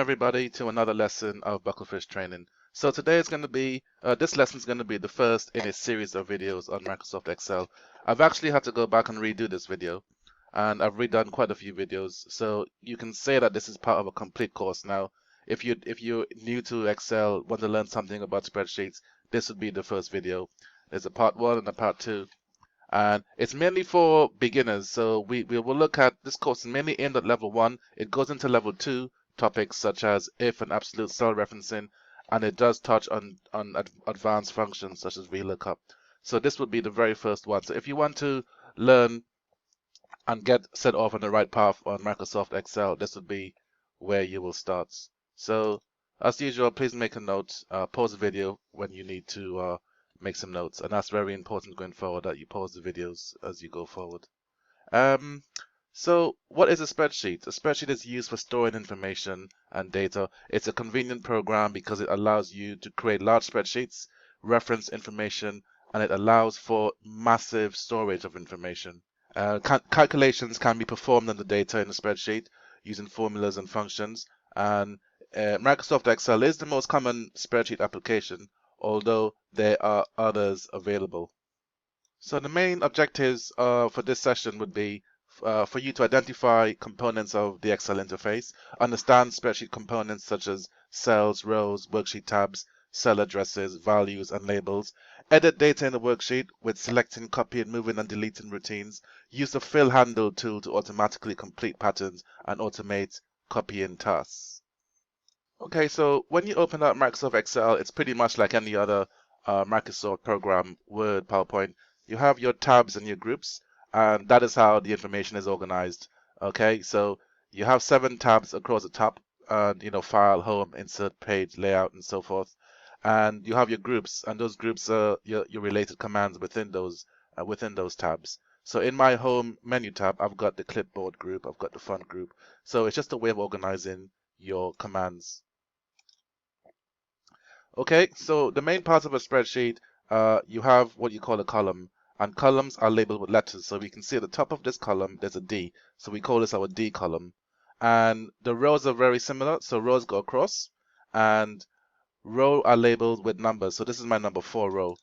everybody to another lesson of Bucklefish Training. So today is going to be, this lesson is going to be the first in a series of videos on Microsoft Excel. I've actually had to go back and redo this video, and I've redone quite a few videos. So you can say that this is part of a complete course now. If you're new to Excel, want to learn something about spreadsheets, this would be the first video. There's a part 1 and a part 2. And it's mainly for beginners, so we will look at this course is mainly aimed at level 1. It goes into level 2 topics such as if and absolute cell referencing, and it does touch on advanced functions such as VLOOKUP. So this would be the very first one. So if you want to learn and get set off on the right path on Microsoft Excel, this would be where you will start. So as usual, please make a note, pause the video when you need to make some notes, and that's very important going forward, that you pause the videos as you go forward. So what is a spreadsheet? A spreadsheet is used for storing information and data. It's a convenient program because it allows you to create large spreadsheets, reference information, and it allows for massive storage of information. Calculations can be performed on the data in a spreadsheet using formulas and functions, and Microsoft Excel is the most common spreadsheet application, although there are others available. So the main objectives for this session would be for you to identify components of the Excel interface, understand spreadsheet components such as cells, rows, worksheet tabs, cell addresses, values, and labels, edit data in the worksheet with selecting, copying, moving, and deleting routines, use the fill handle tool to automatically complete patterns and automate copying tasks. Okay, so when you open up Microsoft Excel, it's pretty much like any other Microsoft program, Word, PowerPoint. You have your tabs and your groups, and that is how the information is organized. Okay, so you have 7 tabs across the top, and file, home, insert, page, layout, and so forth. And you have your groups, and those groups are your related commands within those tabs. So in my home menu tab, I've got the clipboard group, I've got the font group. So it's just a way of organizing your commands. Okay, so the main part of a spreadsheet, you have what you call a column, and columns are labeled with letters. So we can see at the top of this column, there's a D. So we call this our D column. And the rows are very similar. So rows go across, and row are labeled with numbers. So this is my number 4 row.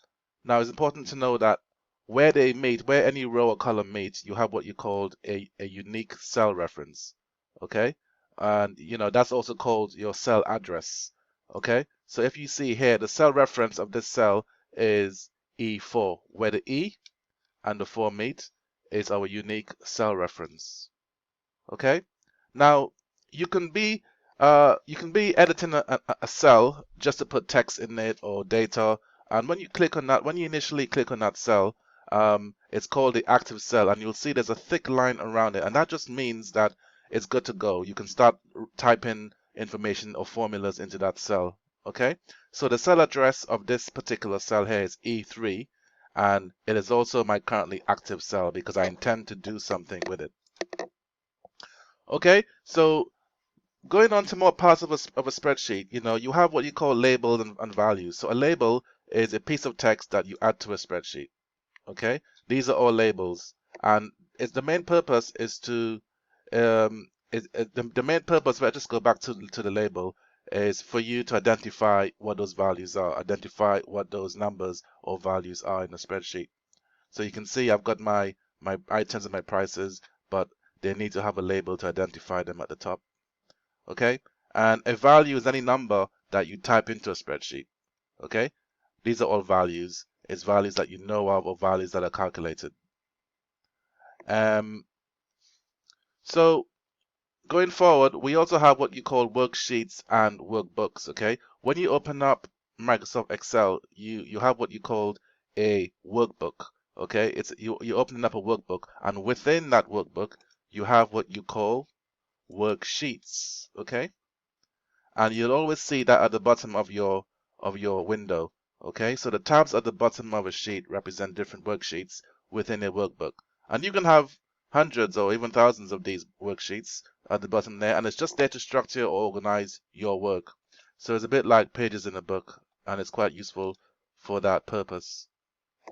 Now it's important to know that where they meet, where any row or column meets, you have what you called a unique cell reference. Okay, and that's also called your cell address. Okay, so if you see here, the cell reference of this cell is E4, where the E and the 4 meet is our unique cell reference. Okay, now you can be editing a cell just to put text in it or data, and when you click on that, when you initially click on that cell, it's called the active cell, and you'll see there's a thick line around it, and that just means that it's good to go. You can start typing information or formulas into that cell. Okay, so the cell address of this particular cell here is E3, and it is also my currently active cell because I intend to do something with it. Okay, so going on to more parts of a spreadsheet, you have what you call labels and values. So a label is a piece of text that you add to a spreadsheet. Okay, these are all labels, and the main purpose is to the main purpose. Let's just go back to the label, is for you to identify what those values are, identify what those numbers or values are in a spreadsheet. So you can see I've got my items and my prices, but they need to have a label to identify them at the top. Okay, and a value is any number that you type into a spreadsheet. Okay, these are all values. It's values that you know of or values that are calculated. So going forward, we also have what you call worksheets and workbooks. Okay, when you open up Microsoft Excel, you have what you call a workbook. Okay, it's you're opening up a workbook, and within that workbook, you have what you call worksheets. Okay, and you'll always see that at the bottom of your window. Okay, so the tabs at the bottom of a sheet represent different worksheets within a workbook, and you can have hundreds or even thousands of these worksheets at the bottom there, and it's just there to structure or organize your work. So it's a bit like pages in a book, and it's quite useful for that purpose.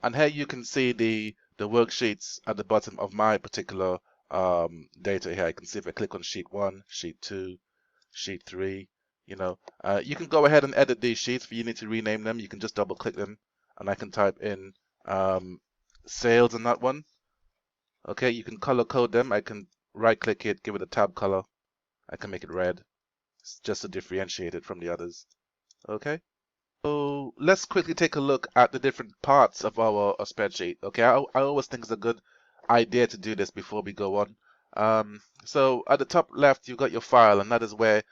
And here you can see the worksheets at the bottom of my particular data here. I can see if I click on sheet 1, sheet 2, sheet 3, You can go ahead and edit these sheets. If you need to rename them, you can just double click them, and I can type in sales in that one. Okay, you can color code them. I can right click it, give it a tab color. I can make it red, just to differentiate it from the others. Okay. So let's quickly take a look at the different parts of our spreadsheet. Okay, I always think it's a good idea to do this before we go on. So at the top left, you've got your file, and that is where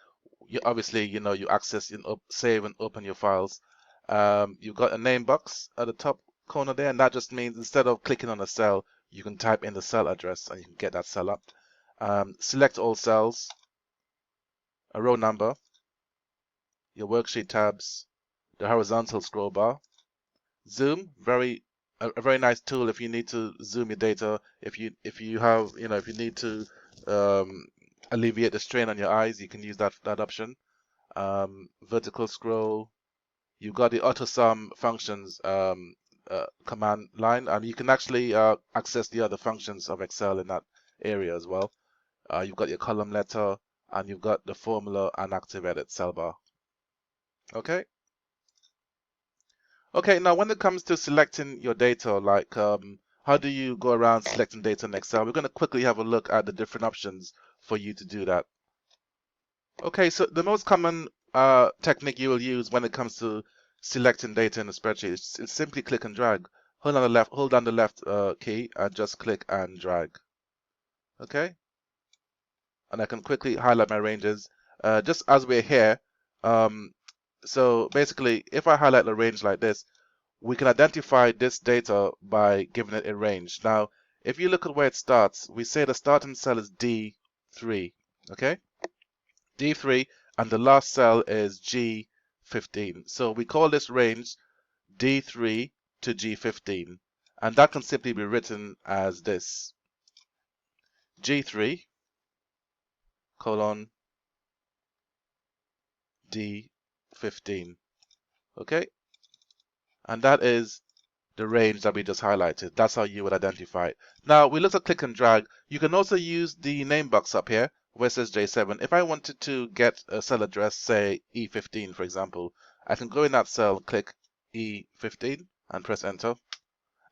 you obviously, you access, save and open your files. You've got a name box at the top corner there, and that just means instead of clicking on a cell, you can type in the cell address and you can get that cell up. Select all cells, a row number, your worksheet tabs, the horizontal scroll bar, zoom, a very nice tool if you need to zoom your data, if you have, if you need to alleviate the strain on your eyes, you can use that option. Vertical scroll, you've got the auto sum functions command line, and you can actually access the other functions of Excel in that area as well. You've got your column letter, and you've got the formula and active edit cell bar. Okay. Okay, now when it comes to selecting your data, like how do you go around selecting data in Excel? We're going to quickly have a look at the different options for you to do that. Okay, so the most common technique you will use when it comes to selecting data in a spreadsheet is simply click and drag. Hold down the left key and just click and drag. Okay, and I can quickly highlight my ranges. Just as we're here, so basically, if I highlight the range like this, we can identify this data by giving it a range. Now, if you look at where it starts, we say the starting cell is D3, okay? D3, and the last cell is G15. So we call this range D3 to G15, and that can simply be written as this: G3 colon D15, okay? And that is the range that we just highlighted. That's how you would identify it. Now, we looked at click and drag. You can also use the name box up here where it says J7. If I wanted to get a cell address, say E15, for example, I can go in that cell, click E15 and press enter.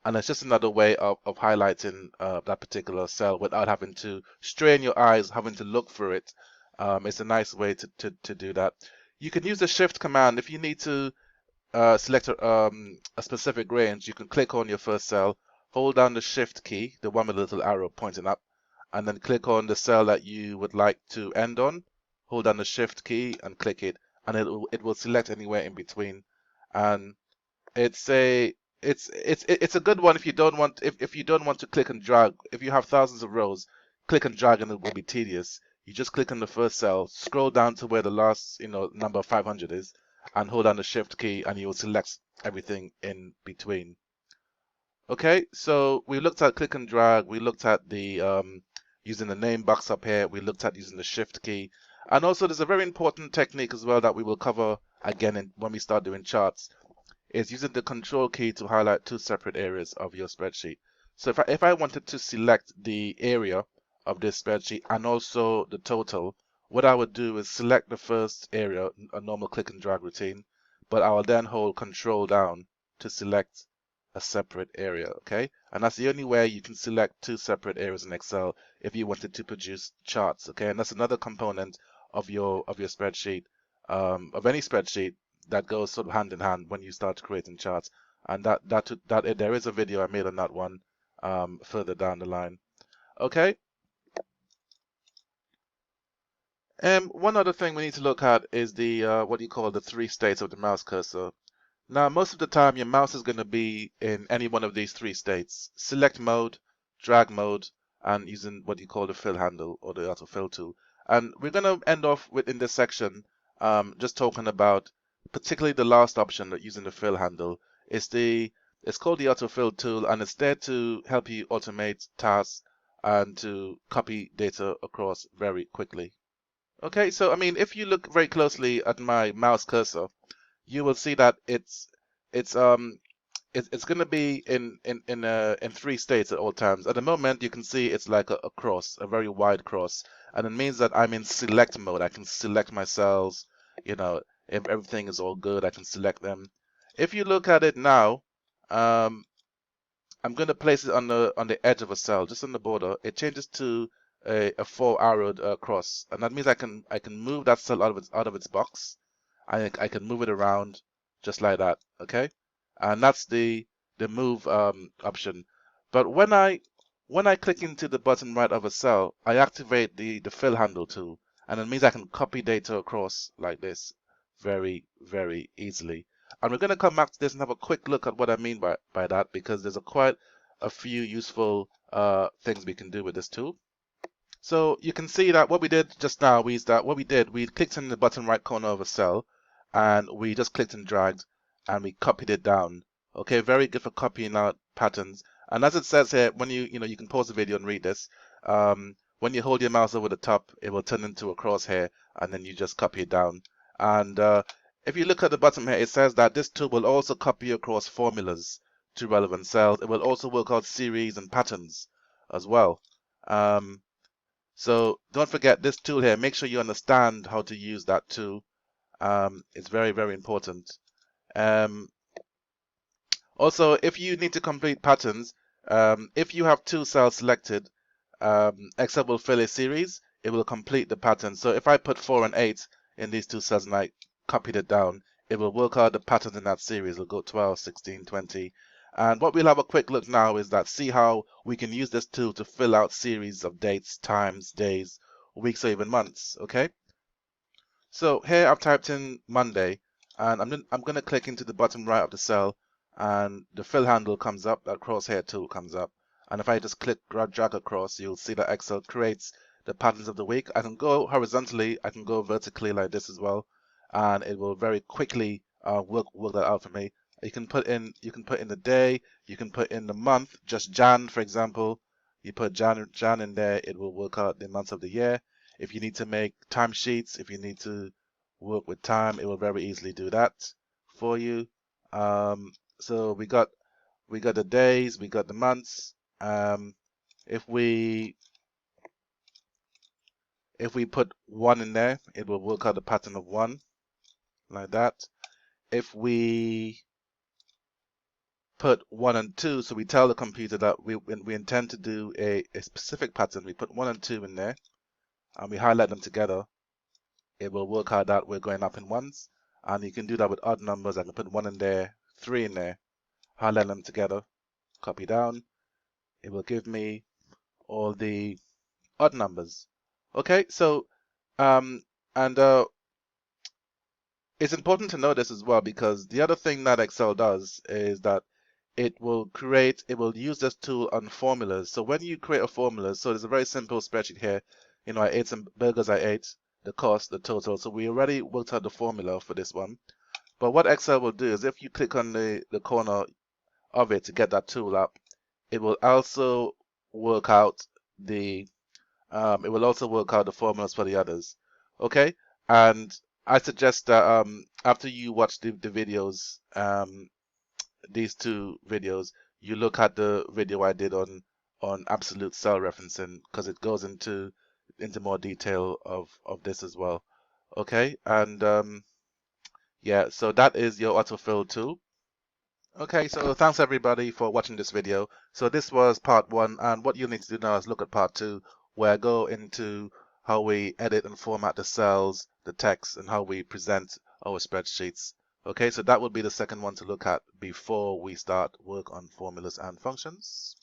And it's just another way of highlighting that particular cell without having to strain your eyes, having to look for it. It's a nice way to do that. You can use the shift command if you need to select a specific range. You can click on your first cell, hold down the shift key, the one with the little arrow pointing up, and then click on the cell that you would like to end on. Hold down the shift key and click it, and it will select anywhere in between. And it's a good one if you don't want to click and drag. If you have thousands of rows, click and drag and it will be tedious. You just click on the first cell, scroll down to where the last number 500 is, and hold down the shift key and you will select everything in between. Okay, so we looked at click and drag, we looked at the using the name box up here, we looked at using the shift key, and also there's a very important technique as well that we will cover again when we start doing charts, is using the control key to highlight two separate areas of your spreadsheet. So if I wanted to select the area of this spreadsheet and also the total, what I would do is select the first area, a normal click and drag routine, but I will then hold control down to select a separate area, okay? And that's the only way you can select two separate areas in Excel if you wanted to produce charts, okay? And that's another component of your spreadsheet, of any spreadsheet, that goes sort of hand in hand when you start creating charts. And there is a video I made on that one further down the line. Okay. One other thing we need to look at is the what you call the three states of the mouse cursor. Now, most of the time, your mouse is going to be in any one of these three states: select mode, drag mode, and using what you call the fill handle or the autofill tool. And we're going to end off with, in this section, just talking about particularly the last option, that using the fill handle. It's called the autofill tool, and it's there to help you automate tasks and to copy data across very quickly. Okay, so I mean, if you look very closely at my mouse cursor, you will see that it's going to be in three states at all times. At the moment, you can see it's like a cross, a very wide cross, and it means that I'm in select mode. I can select my cells, if everything is all good, I can select them. If you look at it now, I'm going to place it on the edge of a cell, just on the border. It changes to a 4-arrowed cross, and that means I can move that cell out of its box. I can move it around just like that. Okay, and that's the move option. But when I click into the bottom right of a cell, I activate the fill handle tool, and it means I can copy data across like this very, very easily. And we're going to come back to this and have a quick look at what I mean by that, because there's quite a few useful things we can do with this tool. So you can see that what we did just now is that we clicked in the bottom right corner of a cell, and we just clicked and dragged, and we copied it down. Okay, very good for copying out patterns. And as it says here, when you can pause the video and read this. When you hold your mouse over the top, it will turn into a crosshair, and then you just copy it down. And if you look at the bottom here, it says that this tool will also copy across formulas to relevant cells. It will also work out series and patterns as well. So don't forget this tool here. Make sure you understand how to use that tool. It's very, very important. Also, if you need to complete patterns, if you have 2 cells selected, Excel will fill a series. It will complete the pattern. So if I put 4 and 8 in these 2 cells and I copied it down, it will work out the patterns in that series. It'll go 12, 16, 20. And what we'll have a quick look now is that see how we can use this tool to fill out series of dates, times, days, weeks, or even months. Okay. So here I've typed in Monday, and I'm going to click into the bottom right of the cell, and the fill handle comes up, that crosshair tool comes up. And if I just click, drag across, you'll see that Excel creates the patterns of the week. I can go horizontally, I can go vertically like this as well, and it will very quickly work that out for me. You can put in the day, you can put in the month, just Jan for example. You put Jan in there, it will work out the months of the year. If you need to make timesheets, if you need to work with time, it will very easily do that for you. So we got the days, we got the months. If we put 1 in there, it will work out a pattern of 1 like that. If we put 1 and 2, so we tell the computer that we intend to do a specific pattern, we put 1 and 2 in there, and we highlight them together, it will work out that we're going up in ones. And you can do that with odd numbers. I can put 1 in there, 3 in there, highlight them together, copy down. It will give me all the odd numbers. Okay, so it's important to know this as well, because the other thing that Excel does is that it will use this tool on formulas. So when you create a formula, so there's a very simple spreadsheet here. I ate some burgers, I ate, the cost, the total. So we already worked out the formula for this one. But what Excel will do is if you click on the corner of it to get that tool up, it will also work out the formulas for the others. Okay? And I suggest that after you watch the videos, these 2 videos, you look at the video I did on absolute cell referencing, because it goes into more detail of this as well. Okay, and yeah, so that is your autofill tool. Okay, so thanks everybody for watching this video. So this was part 1, and what you need to do now is look at part 2, where I go into how we edit and format the cells, the text, and how we present our spreadsheets. Okay, so that would be the second one to look at before we start work on formulas and functions.